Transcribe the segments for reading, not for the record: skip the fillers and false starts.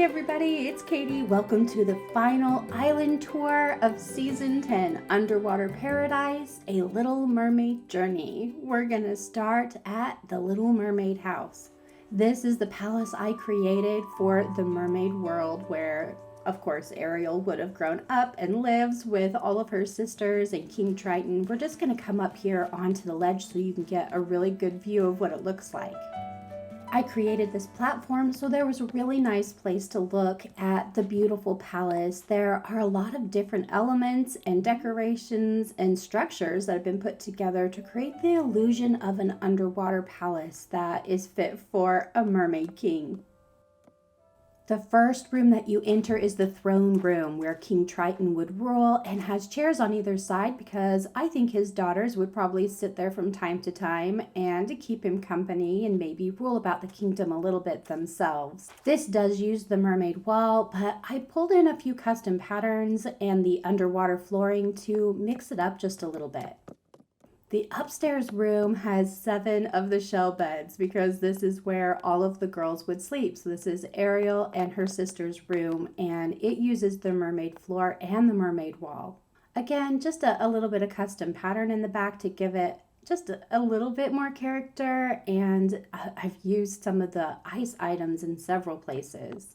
everybody, it's Katie. Welcome to the final island tour of Season 10, Underwater Paradise, A Little Mermaid Journey. We're gonna start at the Little Mermaid house. This is the palace I created for the mermaid world where, of course, Ariel would have grown up and lives with all of her sisters and King Triton. We're just gonna come up here onto the ledge so you can get a really good view of what it looks like. I created this platform so there was a really nice place to look at the beautiful palace. There are a lot of different elements and decorations and structures that have been put together to create the illusion of an underwater palace that is fit for a mermaid king. The first room that you enter is the throne room where King Triton would rule and has chairs on either side because I think his daughters would probably sit there from time to time and keep him company and maybe rule about the kingdom a little bit themselves. This does use the mermaid wall, but I pulled in a few custom patterns and the underwater flooring to mix it up just a little bit. The upstairs room has 7 of the shell beds because this is where all of the girls would sleep. So this is Ariel and her sister's room, and it uses the mermaid floor and the mermaid wall. Again, just a little bit of custom pattern in the back to give it just a little bit more character, and I've used some of the ice items in several places.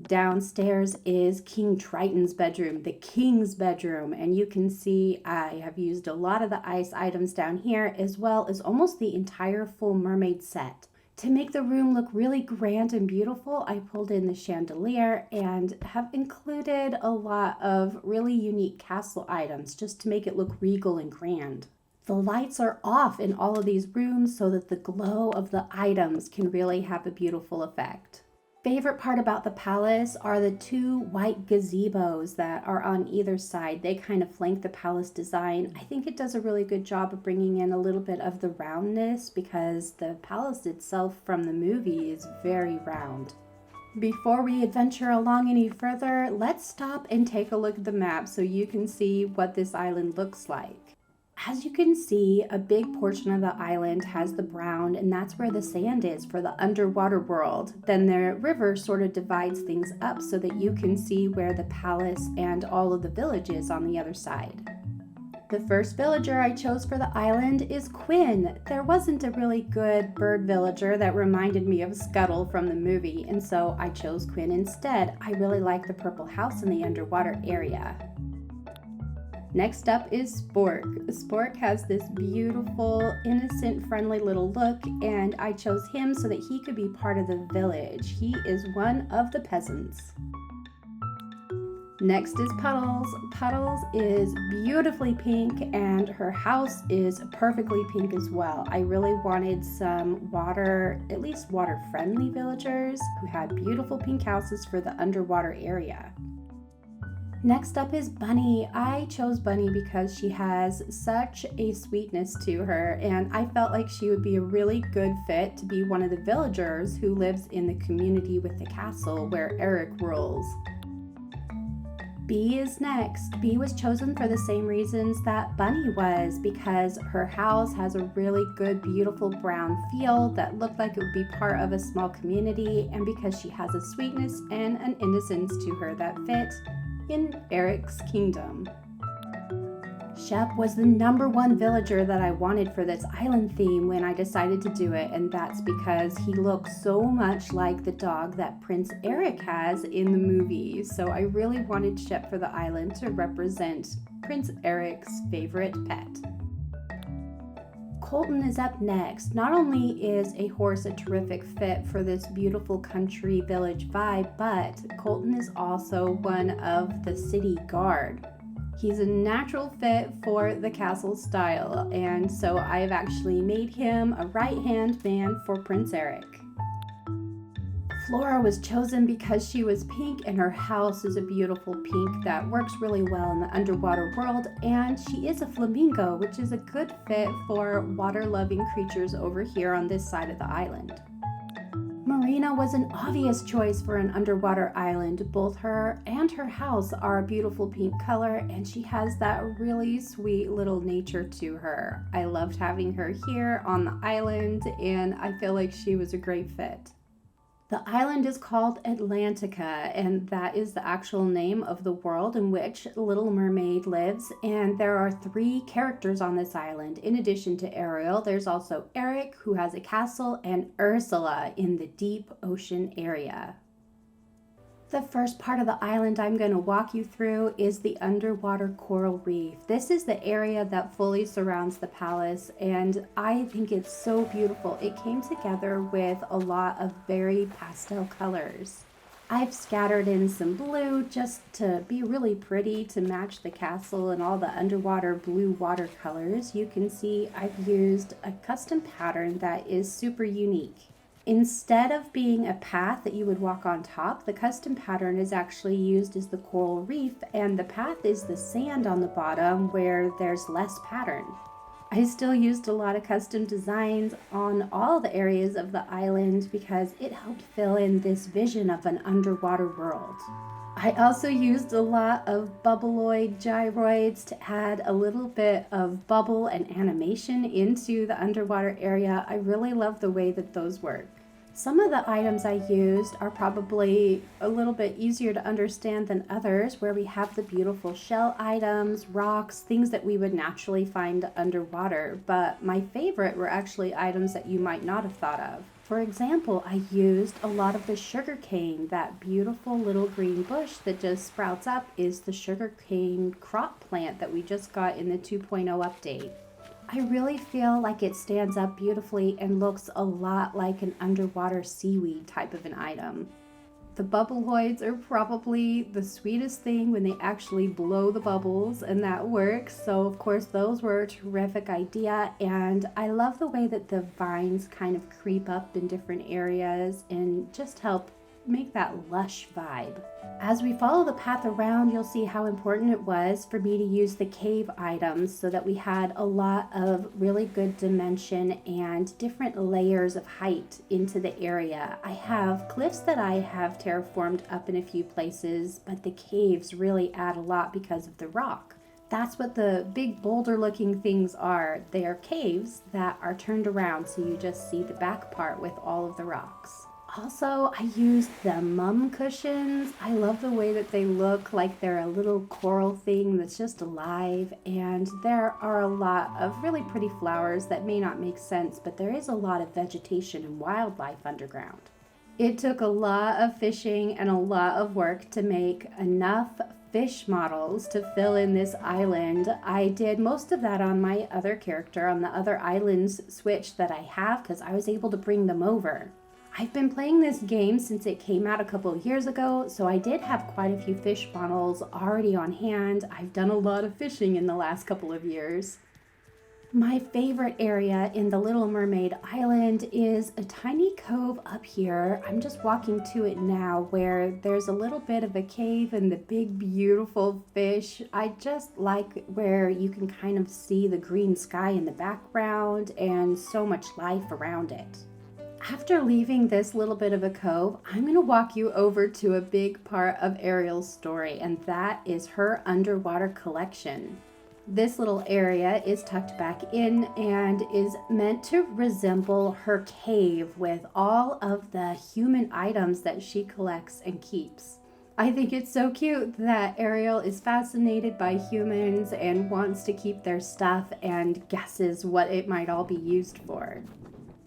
Downstairs is King Triton's bedroom, the king's bedroom, and you can see I have used a lot of the ice items down here as well as almost the entire full mermaid set. To make the room look really grand and beautiful, I pulled in the chandelier and have included a lot of really unique castle items just to make it look regal and grand. The lights are off in all of these rooms so that the glow of the items can really have a beautiful effect. Favorite part about the palace are the 2 white gazebos that are on either side. They kind of flank the palace design. I think it does a really good job of bringing in a little bit of the roundness because the palace itself from the movie is very round. Before we adventure along any further, let's stop and take a look at the map so you can see what this island looks like. As you can see, a big portion of the island has the brown, and that's where the sand is for the underwater world. Then the river sort of divides things up so that you can see where the palace and all of the village is on the other side. The first villager I chose for the island is Quinn. There wasn't a really good bird villager that reminded me of Scuttle from the movie, and so I chose Quinn instead. I really like the purple house in the underwater area. Next up is Spork. Spork has this beautiful, innocent, friendly little look, and I chose him so that he could be part of the village. He is one of the peasants. Next is Puddles. Puddles is beautifully pink, and her house is perfectly pink as well. I really wanted some water, at least water-friendly villagers who had beautiful pink houses for the underwater area. Next up is Bunny. I chose Bunny because she has such a sweetness to her, and I felt like she would be a really good fit to be one of the villagers who lives in the community with the castle where Eric rules. Bee is next. Bee was chosen for the same reasons that Bunny was, because her house has a really good, beautiful brown feel that looked like it would be part of a small community, and because she has a sweetness and an innocence to her that fit in Eric's kingdom. Shep was the #1 villager that I wanted for this island theme when I decided to do it, and that's because he looks so much like the dog that Prince Eric has in the movie. So I really wanted Shep for the island to represent Prince Eric's favorite pet. Colton is up next. Not only is a horse a terrific fit for this beautiful country village vibe, but Colton is also one of the city guard. He's a natural fit for the castle style, and so I've actually made him a right-hand man for Prince Eric. Flora was chosen because she was pink and her house is a beautiful pink that works really well in the underwater world, and she is a flamingo, which is a good fit for water-loving creatures over here on this side of the island. Marina was an obvious choice for an underwater island. Both her and her house are a beautiful pink color, and she has that really sweet little nature to her. I loved having her here on the island, and I feel like she was a great fit. The island is called Atlantica, and that is the actual name of the world in which Little Mermaid lives. And there are 3 characters on this island. In addition to Ariel, there's also Eric, who has a castle, and Ursula in the deep ocean area. The first part of the island I'm going to walk you through is the underwater coral reef. This is the area that fully surrounds the palace, and I think it's so beautiful. It came together with a lot of very pastel colors. I've scattered in some blue just to be really pretty to match the castle and all the underwater blue watercolors. You can see I've used a custom pattern that is super unique. Instead of being a path that you would walk on top, the custom pattern is actually used as the coral reef, and the path is the sand on the bottom where there's less pattern. I still used a lot of custom designs on all the areas of the island because it helped fill in this vision of an underwater world. I also used a lot of bubbleoid gyroids to add a little bit of bubble and animation into the underwater area. I really love the way that those work. Some of the items I used are probably a little bit easier to understand than others, where we have the beautiful shell items, rocks, things that we would naturally find underwater. But my favorite were actually items that you might not have thought of. For example, I used a lot of the sugarcane. That beautiful little green bush that just sprouts up is the sugarcane crop plant that we just got in the 2.0 update. I really feel like it stands up beautifully and looks a lot like an underwater seaweed type of an item. The bubbleoids are probably the sweetest thing when they actually blow the bubbles, and that works. So of course those were a terrific idea, and I love the way that the vines kind of creep up in different areas and just help make that lush vibe. As we follow the path around, you'll see how important it was for me to use the cave items so that we had a lot of really good dimension and different layers of height into the area. I have cliffs that I have terraformed up in a few places, but the caves really add a lot because of the rock. That's what the big boulder looking things are. They are caves that are turned around so you just see the back part with all of the rocks. Also, I used the mum cushions. I love the way that they look like they're a little coral thing that's just alive, and there are a lot of really pretty flowers that may not make sense, but there is a lot of vegetation and wildlife underground. It took a lot of fishing and a lot of work to make enough fish models to fill in this island. I did most of that on my other character, on the other islands switch that I have, because I was able to bring them over. I've been playing this game since it came out a couple of years ago, so I did have quite a few fish models already on hand. I've done a lot of fishing in the last couple of years. My favorite area in the Little Mermaid Island is a tiny cove up here. I'm just walking to it now, where there's a little bit of a cave and the big beautiful fish. I just like where you can kind of see the green sky in the background and so much life around it. After leaving this little bit of a cove, I'm going to walk you over to a big part of Ariel's story, and that is her underwater collection. This little area is tucked back in and is meant to resemble her cave with all of the human items that she collects and keeps. I think it's so cute that Ariel is fascinated by humans and wants to keep their stuff and guesses what it might all be used for.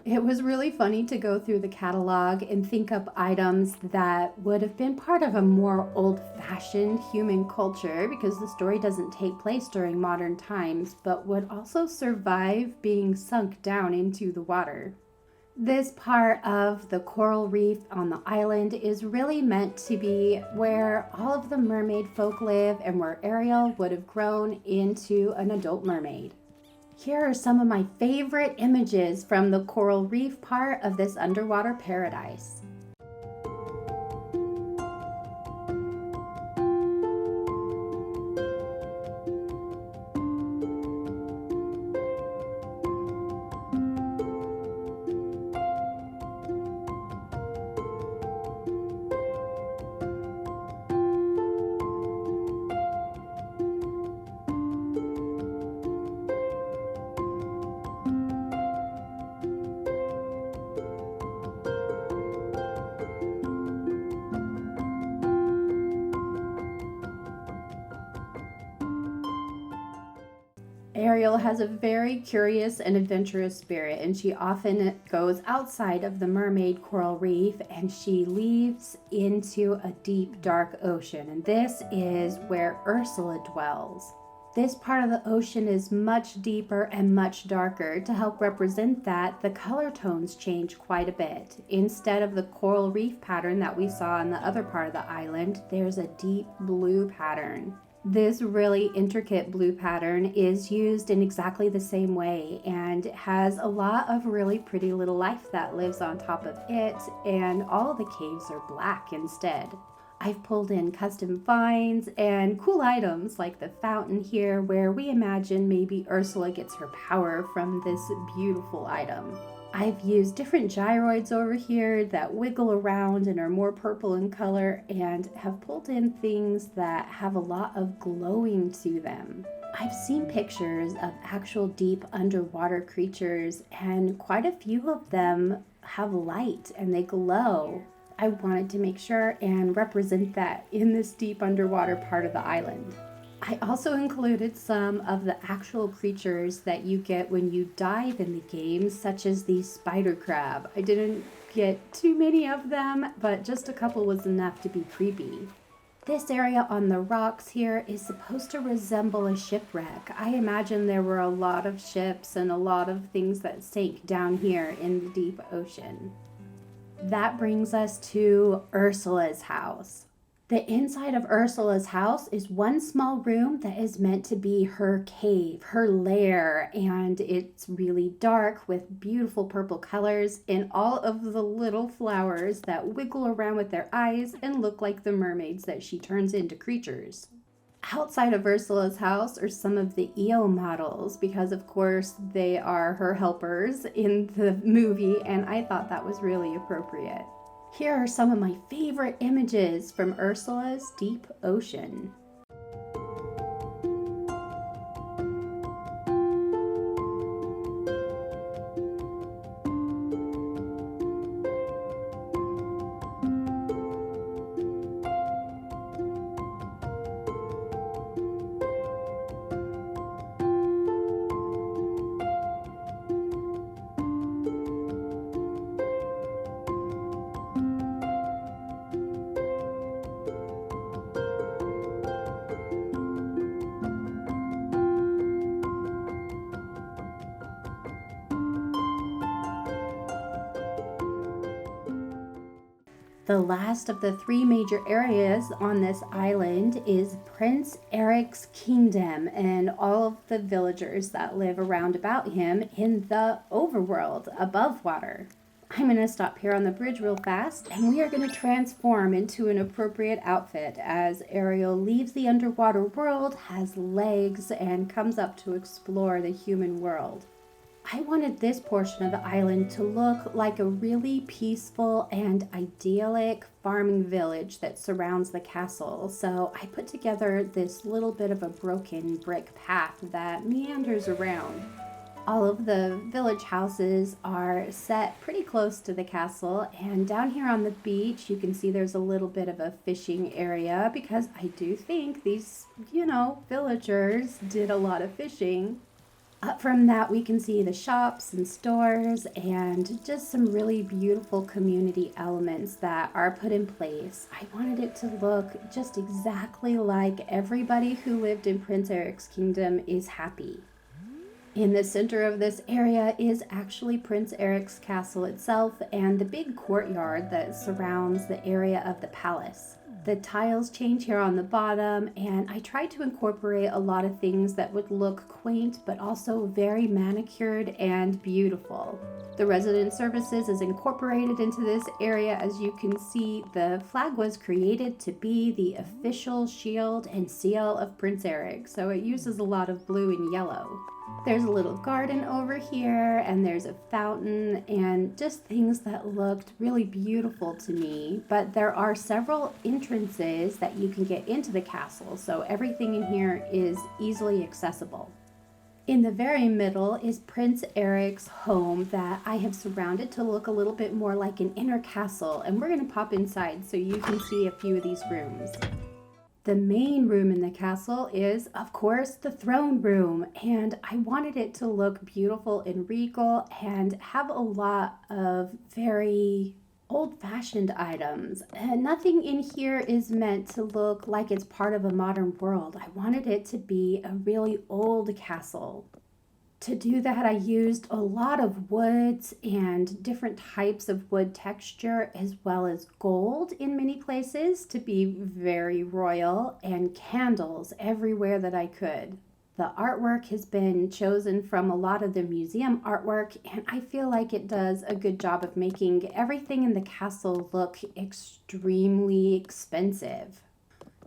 It was really funny to go through the catalog and think up items that would have been part of a more old-fashioned human culture, because the story doesn't take place during modern times, but would also survive being sunk down into the water. This part of the coral reef on the island is really meant to be where all of the mermaid folk live and where Ariel would have grown into an adult mermaid. Here are some of my favorite images from the coral reef part of this underwater paradise. Ariel has a very curious and adventurous spirit, and she often goes outside of the mermaid coral reef and she leaves into a deep, dark ocean. And this is where Ursula dwells. This part of the ocean is much deeper and much darker. To help represent that, the color tones change quite a bit. Instead of the coral reef pattern that we saw on the other part of the island, there's a deep blue pattern. This really intricate blue pattern is used in exactly the same way and has a lot of really pretty little life that lives on top of it, and all of the caves are black instead. I've pulled in custom finds and cool items like the fountain here, where we imagine maybe Ursula gets her power from this beautiful item. I've used different gyroids over here that wiggle around and are more purple in color, and have pulled in things that have a lot of glowing to them. I've seen pictures of actual deep underwater creatures, and quite a few of them have light and they glow. I wanted to make sure and represent that in this deep underwater part of the island. I also included some of the actual creatures that you get when you dive in the game, such as the spider crab. I didn't get too many of them, but just a couple was enough to be creepy. This area on the rocks here is supposed to resemble a shipwreck. I imagine there were a lot of ships and a lot of things that sank down here in the deep ocean. That brings us to Ursula's house. The inside of Ursula's house is one small room that is meant to be her cave, her lair, and it's really dark with beautiful purple colors and all of the little flowers that wiggle around with their eyes and look like the mermaids that she turns into creatures. Outside of Ursula's house are some of the EO models, because of course they are her helpers in the movie, and I thought that was really appropriate. Here are some of my favorite images from Ursula's deep ocean. The last of the three major areas on this island is Prince Eric's kingdom and all of the villagers that live around about him in the overworld above water. I'm going to stop here on the bridge real fast, and we are going to transform into an appropriate outfit as Ariel leaves the underwater world, has legs, and comes up to explore the human world. I wanted this portion of the island to look like a really peaceful and idyllic farming village that surrounds the castle. So I put together this little bit of a broken brick path that meanders around. All of the village houses are set pretty close to the castle, and down here on the beach you can see there's a little bit of a fishing area, because I do think these, villagers did a lot of fishing. Up from that, we can see the shops and stores and just some really beautiful community elements that are put in place. I wanted it to look just exactly like everybody who lived in Prince Eric's kingdom is happy. In the center of this area is actually Prince Eric's castle itself and the big courtyard that surrounds the area of the palace. The tiles change here on the bottom, and I tried to incorporate a lot of things that would look quaint but also very manicured and beautiful. The resident services is incorporated into this area. As you can see, the flag was created to be the official shield and seal of Prince Eric, so it uses a lot of blue and yellow. There's a little garden over here, and there's a fountain, and just things that looked really beautiful to me. But there are several entrances that you can get into the castle, so everything in here is easily accessible. In the very middle is Prince Eric's home that I have surrounded to look a little bit more like an inner castle, and we're going to pop inside so you can see a few of these rooms. The main room in the castle is, of course, the throne room, and I wanted it to look beautiful and regal and have a lot of very old-fashioned items. And nothing in here is meant to look like it's part of a modern world. I wanted it to be a really old castle. To do that, I used a lot of woods and different types of wood texture, as well as gold in many places to be very royal, and candles everywhere that I could. The artwork has been chosen from a lot of the museum artwork, and I feel like it does a good job of making everything in the castle look extremely expensive.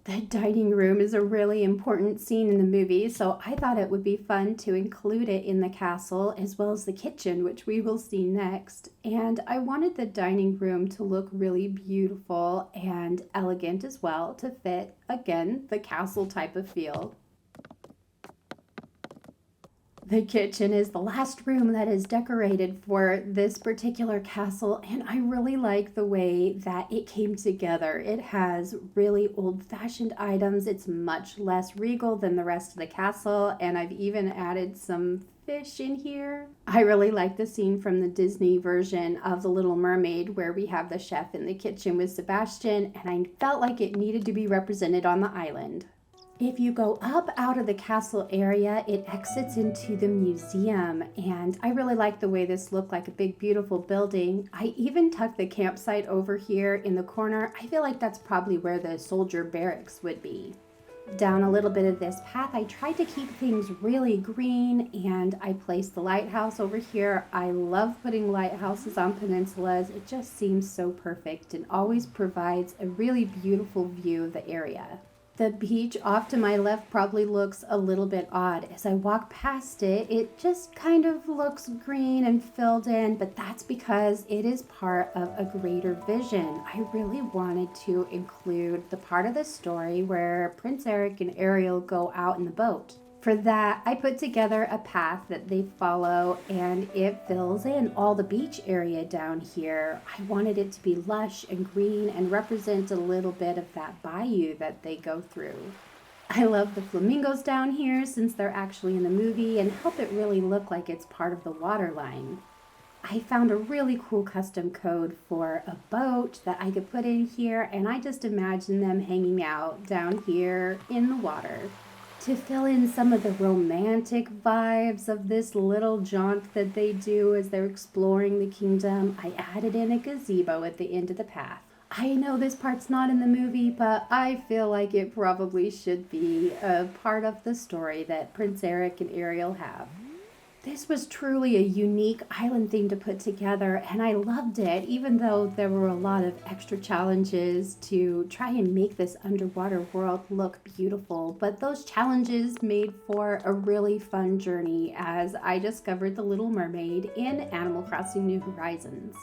The dining room is a really important scene in the movie, so I thought it would be fun to include it in the castle, as well as the kitchen, which we will see next. And I wanted the dining room to look really beautiful and elegant as well, to fit, again, the castle type of feel. The kitchen is the last room that is decorated for this particular castle, and I really like the way that it came together. It has really old-fashioned items. It's much less regal than the rest of the castle, and I've even added some fish in here. I really like the scene from the Disney version of The Little Mermaid where we have the chef in the kitchen with Sebastian, and I felt like it needed to be represented on the island. If you go up out of the castle area, it exits into the museum, and I really like the way this looked like a big, beautiful building. I even tucked the campsite over here in the corner. I feel like that's probably where the soldier barracks would be. Down a little bit of this path, I tried to keep things really green, and I placed the lighthouse over here. I love putting lighthouses on peninsulas. It just seems so perfect and always provides a really beautiful view of the area. The beach off to my left probably looks a little bit odd. As I walk past it, it just kind of looks green and filled in, but that's because it is part of a greater vision. I really wanted to include the part of the story where Prince Eric and Ariel go out in the boat. For that, I put together a path that they follow, and it fills in all the beach area down here. I wanted it to be lush and green and represent a little bit of that bayou that they go through. I love the flamingos down here since they're actually in the movie and help it really look like it's part of the water line. I found a really cool custom code for a boat that I could put in here, and I just imagine them hanging out down here in the water. To fill in some of the romantic vibes of this little jaunt that they do as they're exploring the kingdom, I added in a gazebo at the end of the path. I know this part's not in the movie, but I feel like it probably should be a part of the story that Prince Eric and Ariel have. This was truly a unique island theme to put together, and I loved it, even though there were a lot of extra challenges to try and make this underwater world look beautiful. But those challenges made for a really fun journey as I discovered The Little Mermaid in Animal Crossing New Horizons.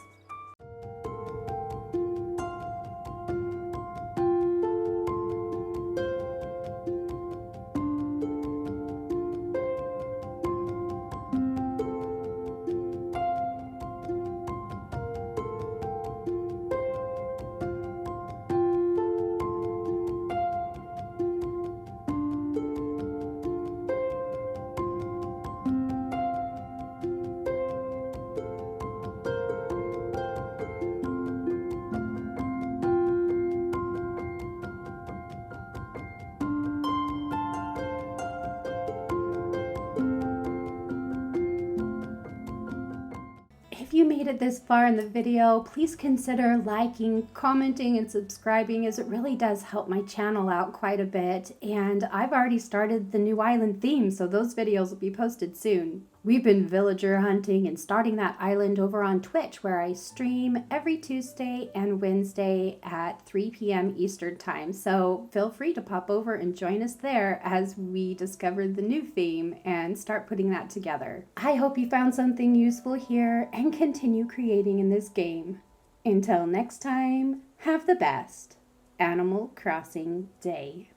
If you made it this far in the video, please consider liking, commenting, and subscribing, as it really does help my channel out quite a bit. And I've already started the new island theme, so those videos will be posted soon. We've been villager hunting and starting that island over on Twitch, where I stream every Tuesday and Wednesday at 3 p.m. Eastern Time. So feel free to pop over and join us there as we discover the new theme and start putting that together. I hope you found something useful here and continue creating in this game. Until next time, have the best Animal Crossing day.